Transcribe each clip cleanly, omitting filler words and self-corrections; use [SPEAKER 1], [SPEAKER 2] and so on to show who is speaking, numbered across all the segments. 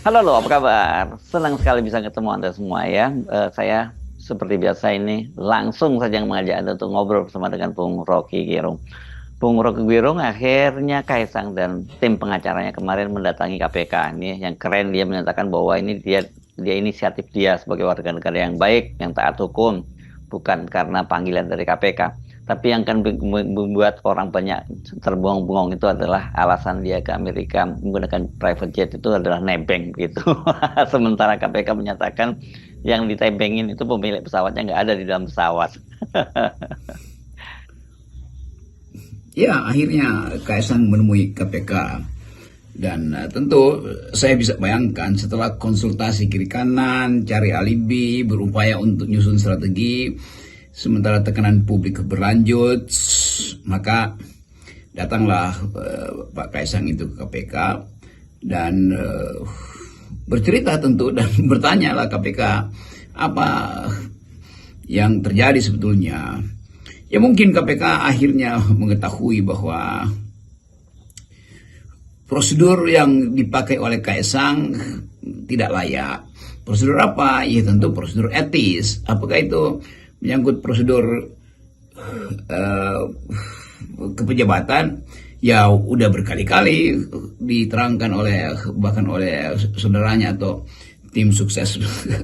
[SPEAKER 1] Halo lo, apa kabar? Senang sekali bisa ketemu Anda semua ya. Saya seperti biasa ini langsung saja mengajak Anda untuk ngobrol bersama dengan Bung Rocky Gerung. Bung Rocky Gerung akhirnya Kaisang dan tim pengacaranya kemarin mendatangi KPK ini. Yang keren dia menyatakan bahwa ini dia inisiatif dia sebagai warga negara yang baik, yang taat hukum, bukan karena panggilan dari KPK. Tapi yang kan membuat orang banyak terbengong-bengong itu adalah alasan dia ke Amerika menggunakan private jet itu adalah nebeng gitu. Sementara KPK menyatakan yang ditebengin itu pemilik pesawatnya nggak ada di dalam pesawat.
[SPEAKER 2] Ya, akhirnya Kaisang menemui KPK dan tentu saya bisa bayangkan setelah konsultasi kiri kanan, cari alibi, berupaya untuk nyusun strategi, sementara tekanan publik berlanjut, maka datanglah Pak Kaisang itu ke KPK dan bercerita tentu dan bertanyalah KPK apa yang terjadi sebetulnya. Ya mungkin KPK akhirnya mengetahui bahwa prosedur yang dipakai oleh Kaisang tidak layak. Prosedur apa? Ya tentu prosedur etis. Apakah itu menyangkut prosedur uh, kepejabatan? Ya udah berkali-kali diterangkan oleh bahkan oleh saudaranya atau tim sukses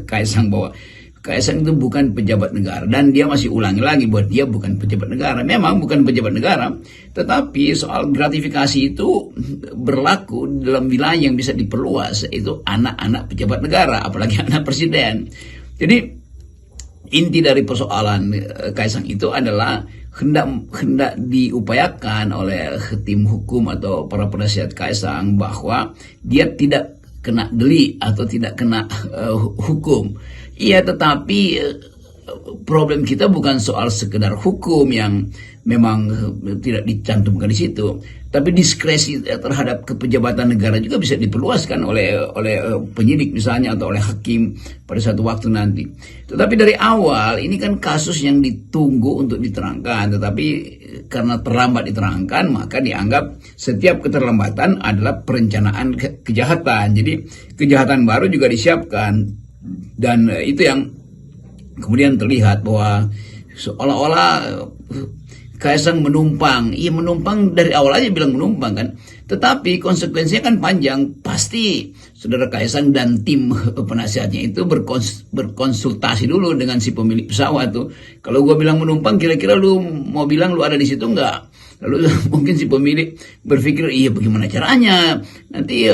[SPEAKER 2] Kaisang bahwa Kaisang itu bukan pejabat negara dan dia masih ulangi lagi buat dia bukan pejabat negara. Memang bukan pejabat negara, tetapi soal gratifikasi itu berlaku dalam wilayah yang bisa diperluas, yaitu anak-anak pejabat negara, apalagi anak presiden. Jadi inti dari persoalan Kaisang itu adalah hendak diupayakan oleh tim hukum atau para penasihat Kaisang bahwa dia tidak kena delik atau tidak kena hukum. Iya, tetapi problem kita bukan soal sekedar hukum yang memang tidak dicantumkan di situ, tapi diskresi terhadap kepejabatan negara juga bisa diperluaskan oleh penyidik misalnya atau oleh hakim pada suatu waktu nanti. Tetapi dari awal ini kan kasus yang ditunggu untuk diterangkan, tetapi karena terlambat diterangkan maka dianggap setiap keterlambatan adalah perencanaan kejahatan. Jadi kejahatan baru juga disiapkan. Dan itu yang kemudian terlihat bahwa seolah-olah Kaisang menumpang. Iya, menumpang dari awal aja bilang menumpang kan. Tetapi konsekuensinya kan panjang. Pasti saudara Kaisang dan tim penasihatnya itu berkonsultasi dulu dengan si pemilik pesawat tuh. Kalau gua bilang menumpang, kira-kira lu mau bilang lu ada di situ enggak? Lalu mungkin si pemilik berpikir, iya bagaimana caranya? Nanti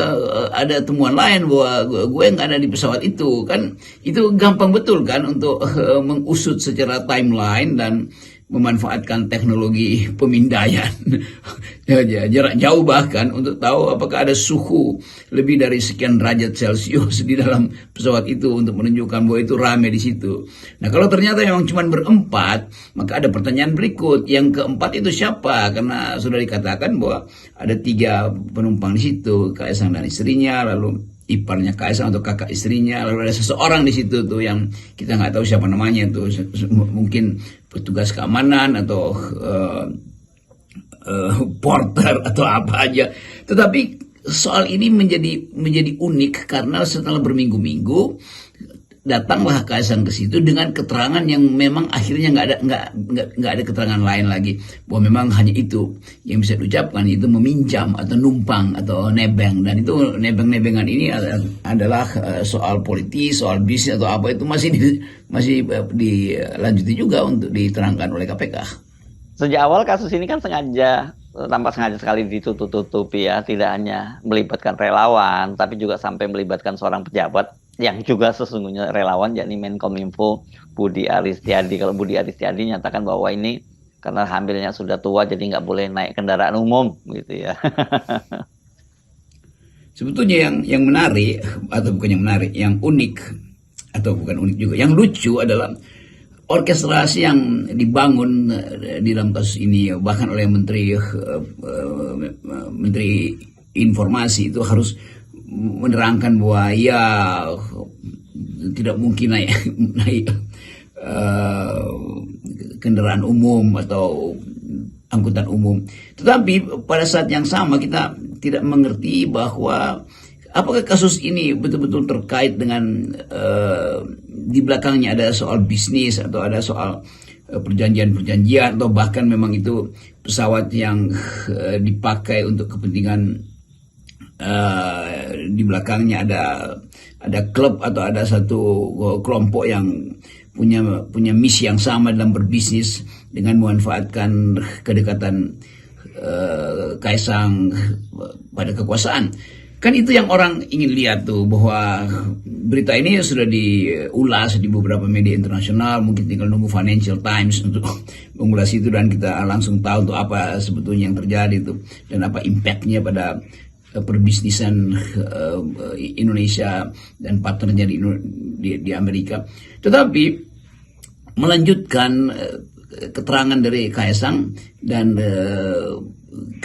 [SPEAKER 2] ada temuan lain bahwa gue nggak ada di pesawat itu. Kan itu gampang betul kan untuk mengusut secara timeline dan memanfaatkan teknologi pemindaian jarak jauh bahkan untuk tahu apakah ada suhu lebih dari sekian derajat Celcius di dalam pesawat itu untuk menunjukkan bahwa itu rame di situ. Nah, kalau ternyata memang cuma berempat, maka ada pertanyaan berikut. Yang keempat itu siapa? Karena sudah dikatakan bahwa ada 3 penumpang di situ, Kaisang dan istrinya, lalu iparnya Kaisang atau kakak istrinya, lalu ada seseorang di situ tuh yang kita nggak tahu siapa namanya tuh, mungkin petugas keamanan atau porter atau apa aja. Tetapi soal ini menjadi unik karena setelah berminggu-minggu datanglah Kaisang ke situ dengan keterangan yang memang akhirnya nggak ada keterangan lain lagi bahwa memang hanya itu yang bisa diucapkan, itu meminjam atau numpang atau nebeng. Dan itu nebeng-nebengan ini adalah soal politis, soal bisnis atau apa, itu masih dilanjuti juga untuk diterangkan oleh KPK.
[SPEAKER 1] Sejak awal kasus ini kan tanpa sengaja sekali ditutup-tutupi ya, tidak hanya melibatkan relawan, tapi juga sampai melibatkan seorang pejabat yang juga sesungguhnya relawan, yakni Menkominfo Budi Aristiadi. Kalau Budi Aristiadi nyatakan bahwa ini karena hamilnya sudah tua, jadi nggak boleh naik kendaraan umum, gitu ya.
[SPEAKER 2] Sebetulnya yang menarik, atau bukan yang menarik, yang unik atau bukan unik juga, yang lucu adalah orkestrasi yang dibangun di dalam kasus ini, bahkan oleh Menteri Informasi itu harus menerangkan bahwa ya tidak mungkin naik kendaraan umum atau angkutan umum. Tetapi pada saat yang sama kita tidak mengerti bahwa apakah kasus ini betul-betul terkait dengan di belakangnya ada soal bisnis atau ada soal perjanjian-perjanjian, atau bahkan memang itu pesawat yang dipakai untuk kepentingan di belakangnya ada klub atau ada satu kelompok yang punya misi yang sama dalam berbisnis dengan memanfaatkan kedekatan Kaisang pada kekuasaan. Kan itu yang orang ingin lihat tuh, bahwa berita ini sudah diulas di beberapa media internasional, mungkin tinggal nunggu Financial Times untuk mengulas itu dan kita langsung tahu tuh apa sebetulnya yang terjadi tuh dan apa impactnya pada perbisnisan Indonesia dan partnernya di Amerika. Tetapi melanjutkan keterangan dari Kaisang dan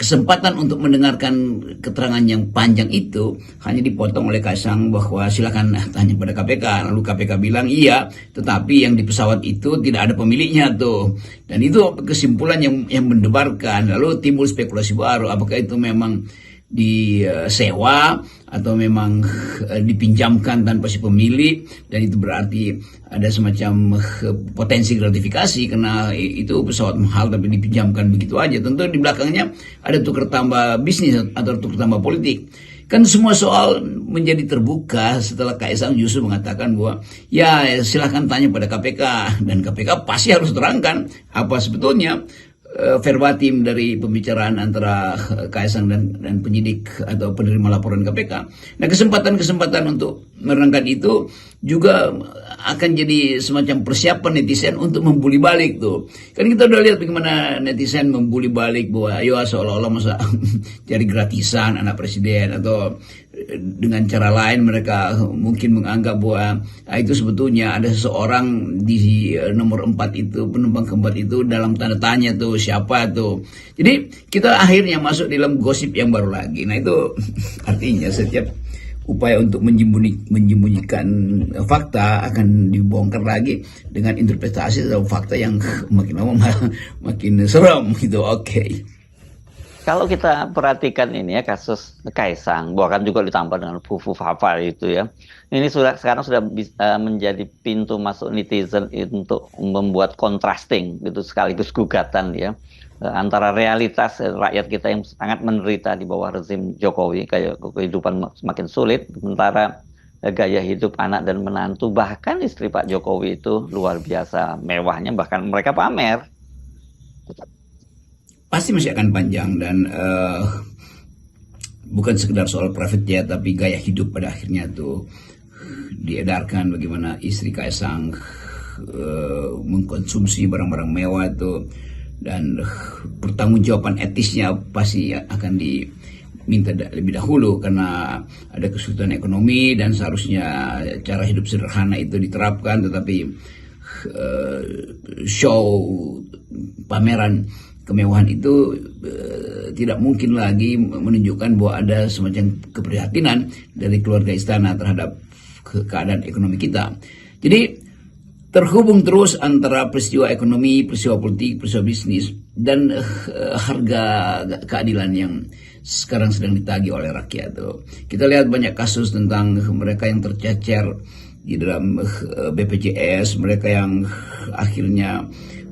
[SPEAKER 2] kesempatan untuk mendengarkan keterangan yang panjang itu hanya dipotong oleh Kaisang bahwa silakan tanya pada KPK. Lalu KPK bilang iya, tetapi yang di pesawat itu tidak ada pemiliknya tuh. Dan itu kesimpulan yang mendebarkan. Lalu timbul spekulasi baru, apakah itu memang disewa atau memang dipinjamkan tanpa si pemilik, dan itu berarti ada semacam potensi gratifikasi karena itu pesawat mahal tapi dipinjamkan begitu aja. Tentu di belakangnya ada tukar tambah bisnis atau tukar tambah politik. Kan semua soal menjadi terbuka setelah Kaisang justru mengatakan bahwa ya silahkan tanya pada KPK, dan KPK pasti harus terangkan apa sebetulnya verbatim dari pembicaraan antara Kaisang dan penyidik atau penerima laporan KPK. Nah, kesempatan-kesempatan untuk menerangkan itu juga akan jadi semacam persiapan netizen untuk membuli balik tuh. Kan kita udah lihat bagaimana netizen membuli balik bahwa ayo seolah-olah masa cari gratisan anak presiden, atau dengan cara lain mereka mungkin menganggap bahwa itu sebetulnya ada seseorang di nomor 4 itu, penumpang keempat itu dalam tanda tanya tuh siapa tuh. Jadi kita akhirnya masuk dalam gosip yang baru lagi. Nah itu artinya setiap upaya untuk menyembunyikan fakta akan dibongkar lagi dengan interpretasi atau fakta yang makin lama makin seram gitu. Oke.
[SPEAKER 1] Kalau kita perhatikan ini ya kasus Kaisang, bahkan juga ditambah dengan Fufu Fafar itu ya. Ini sekarang sudah menjadi pintu masuk netizen untuk membuat contrasting gitu, sekaligus gugatan ya, antara realitas rakyat kita yang sangat menderita di bawah rezim Jokowi, kayak kehidupan semakin sulit, sementara gaya hidup anak dan menantu bahkan istri Pak Jokowi itu luar biasa mewahnya, bahkan mereka pamer.
[SPEAKER 2] Pasti masih akan panjang, dan bukan sekedar soal private jet, tapi gaya hidup pada akhirnya tuh diedarkan bagaimana istri Kaisang mengkonsumsi barang-barang mewah tuh, dan pertanggungjawaban etisnya pasti akan diminta lebih dahulu karena ada kesulitan ekonomi dan seharusnya cara hidup sederhana itu diterapkan, tetapi show pameran kemewahan itu tidak mungkin lagi menunjukkan bahwa ada semacam keprihatinan dari keluarga istana terhadap keadaan ekonomi kita. Jadi terhubung terus antara peristiwa ekonomi, peristiwa politik, peristiwa bisnis, dan harga keadilan yang sekarang sedang ditagih oleh rakyat. Kita lihat banyak kasus tentang mereka yang tercecer di dalam BPJS, mereka yang akhirnya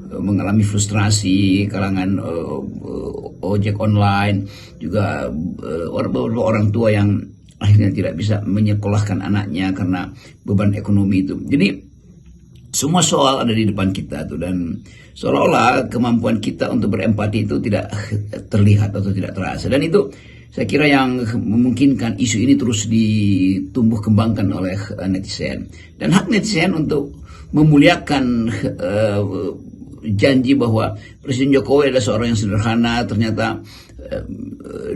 [SPEAKER 2] mengalami frustrasi, kalangan ojek online, juga orang tua yang akhirnya tidak bisa menyekolahkan anaknya karena beban ekonomi itu. Jadi semua soal ada di depan kita tuh, dan seolah-olah kemampuan kita untuk berempati itu tidak terlihat atau tidak terasa, dan itu saya kira yang memungkinkan isu ini terus ditumbuh kembangkan oleh netizen, dan hak netizen untuk memuliakan janji bahwa Presiden Jokowi adalah seorang yang sederhana, ternyata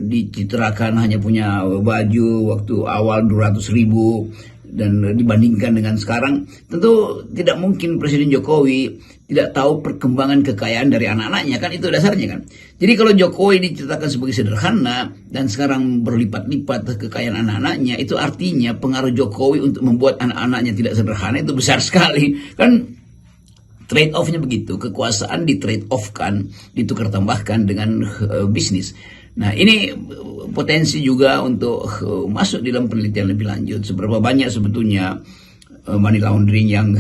[SPEAKER 2] dicitrakan hanya punya baju waktu awal 200.000, dan dibandingkan dengan sekarang tentu tidak mungkin Presiden Jokowi tidak tahu perkembangan kekayaan dari anak-anaknya, kan itu dasarnya kan. Jadi kalau Jokowi diceritakan sebagai sederhana dan sekarang berlipat-lipat kekayaan anak-anaknya, itu artinya pengaruh Jokowi untuk membuat anak-anaknya tidak sederhana itu besar sekali kan. Trade off-nya begitu, kekuasaan di trade off kan, ditukar tambahkan dengan bisnis. Nah, ini potensi juga untuk masuk di dalam penelitian lebih lanjut. Seberapa banyak sebetulnya money laundering yang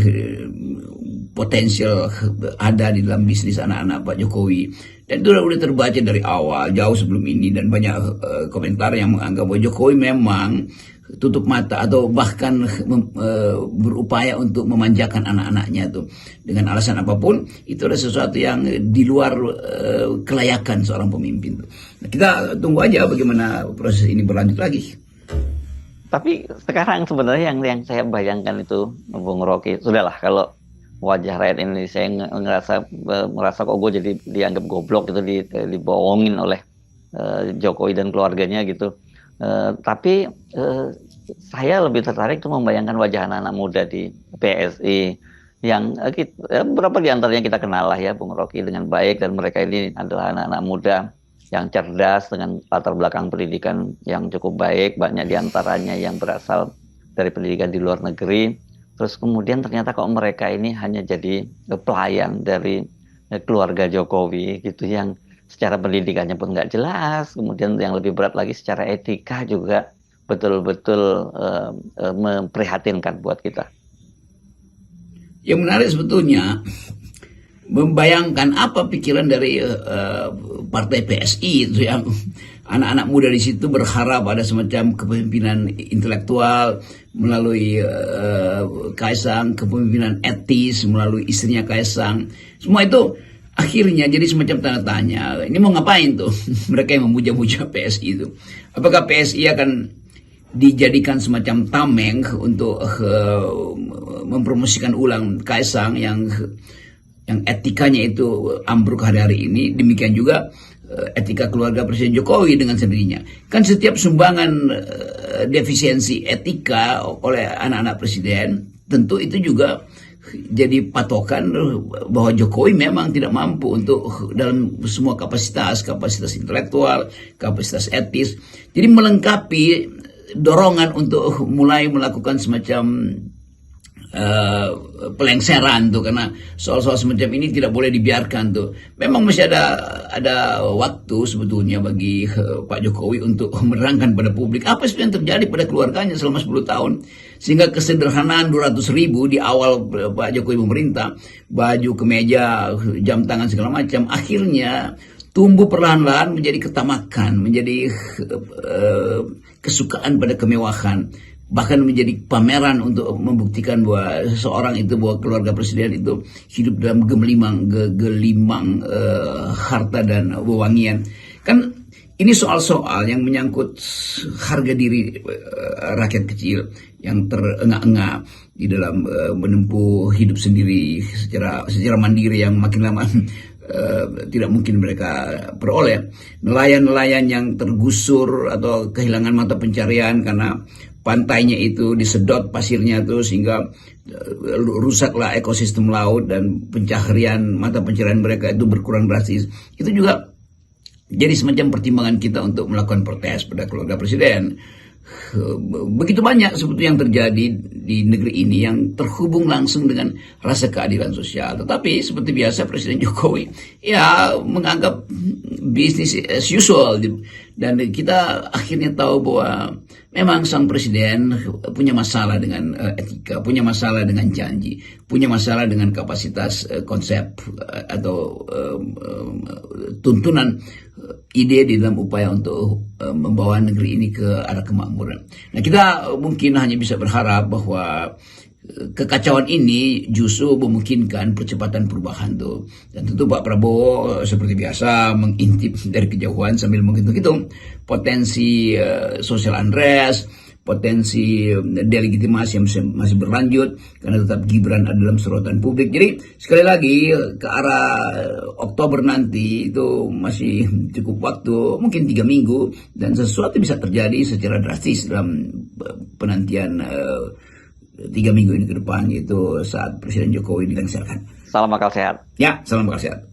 [SPEAKER 2] potensial ada di dalam bisnis anak-anak Pak Jokowi. Dan itu sudah terbaca dari awal, jauh sebelum ini. Dan banyak komentar yang menganggap bahwa Jokowi memang tutup mata atau bahkan berupaya untuk memanjakan anak-anaknya tuh dengan alasan apapun. Itu adalah sesuatu yang di luar kelayakan seorang pemimpin tuh. Nah, kita tunggu aja bagaimana proses ini berlanjut lagi.
[SPEAKER 1] Tapi sekarang sebenarnya yang saya bayangkan itu, Bung Rocky, sudahlah kalau wajah rakyat Indonesia yang merasa kok gue jadi dianggap goblok gitu, dibohongin oleh Jokowi dan keluarganya gitu. Tapi saya lebih tertarik tuh membayangkan wajah anak-anak muda di PSI yang beberapa di antaranya kita kenal lah ya Bung Rocky dengan baik, dan mereka ini adalah anak-anak muda yang cerdas dengan latar belakang pendidikan yang cukup baik, banyak di antaranya yang berasal dari pendidikan di luar negeri. Terus kemudian ternyata kok mereka ini hanya jadi pelayan dari keluarga Jokowi gitu, yang secara pendidikannya pun nggak jelas, kemudian yang lebih berat lagi secara etika juga betul-betul memprihatinkan buat kita.
[SPEAKER 2] Yang menarik sebetulnya membayangkan apa pikiran dari partai PSI itu, yang anak-anak muda di situ berharap ada semacam kepemimpinan intelektual melalui Kaisang, kepemimpinan etis melalui istrinya Kaisang. Semua itu akhirnya jadi semacam tanda tanya. Ini mau ngapain tuh mereka yang memuja-muja PSI itu? Apakah PSI akan dijadikan semacam tameng untuk mempromosikan ulang Kaisang yang etikanya itu ambruk hari-hari ini? Demikian juga etika keluarga Presiden Jokowi dengan sendirinya. Kan setiap sumbangan defisiensi etika oleh anak-anak presiden, tentu itu juga jadi patokan bahwa Jokowi memang tidak mampu untuk dalam semua kapasitas intelektual, kapasitas etis. Jadi melengkapi dorongan untuk mulai melakukan semacam pelengseran tuh, karena soal-soal semacam ini tidak boleh dibiarkan tuh. Memang masih ada waktu sebetulnya bagi Pak Jokowi untuk menerangkan pada publik apa sih yang terjadi pada keluarganya selama 10 tahun, sehingga kesederhanaan 200.000 di awal Pak Jokowi memerintah, baju, kemeja, jam tangan segala macam, akhirnya tumbuh perlahan-lahan menjadi ketamakan, menjadi kesukaan pada kemewahan, bahkan menjadi pameran untuk membuktikan bahwa seseorang itu, bahwa keluarga presiden itu hidup dalam gelimang harta dan wewangian. Kan ini soal-soal yang menyangkut harga diri rakyat kecil yang terengah-engah di dalam menempuh hidup sendiri secara mandiri, yang makin lama tidak mungkin mereka peroleh. Nelayan-nelayan yang tergusur atau kehilangan mata pencarian karena pantainya itu disedot pasirnya tuh, sehingga rusaklah ekosistem laut dan mata pencaharian mereka itu berkurang drastis. Itu juga jadi semacam pertimbangan kita untuk melakukan protes pada keluarga presiden. Begitu banyak sebetulnya yang terjadi di negeri ini yang terhubung langsung dengan rasa keadilan sosial. Tetapi seperti biasa Presiden Jokowi ya menganggap business as usual, dan kita akhirnya tahu bahwa memang sang presiden punya masalah dengan etika, punya masalah dengan janji, punya masalah dengan kapasitas konsep atau tuntunan ide di dalam upaya untuk membawa negeri ini ke arah kemakmuran. Nah, kita mungkin hanya bisa berharap bahwa kekacauan ini justru memungkinkan percepatan perubahan tuh. Dan tentu Pak Prabowo seperti biasa mengintip dari kejauhan sambil menghitung-hitung potensi social unrest, potensi delegitimasi yang masih berlanjut karena tetap Gibran ada dalam sorotan publik. Jadi sekali lagi ke arah Oktober nanti itu masih cukup waktu, mungkin 3 minggu, dan sesuatu bisa terjadi secara drastis dalam penantian 3 minggu ini ke depan, yaitu saat Presiden Jokowi dilengsarkan.
[SPEAKER 1] Salam akal sehat.
[SPEAKER 2] Ya, salam akal sehat.